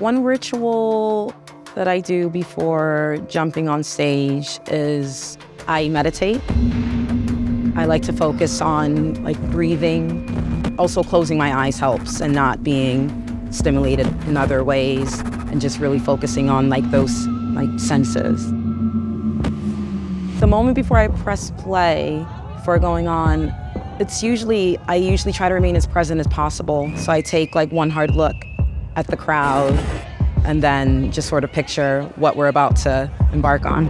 One ritual that I do before jumping on stage is I meditate. I like to focus on breathing. Also closing my eyes helps and not being stimulated in other ways and just really focusing on those senses. The moment before I press play before going on, I usually try to remain as present as possible. So I take one hard look at the crowd and then just sort of picture what we're about to embark on.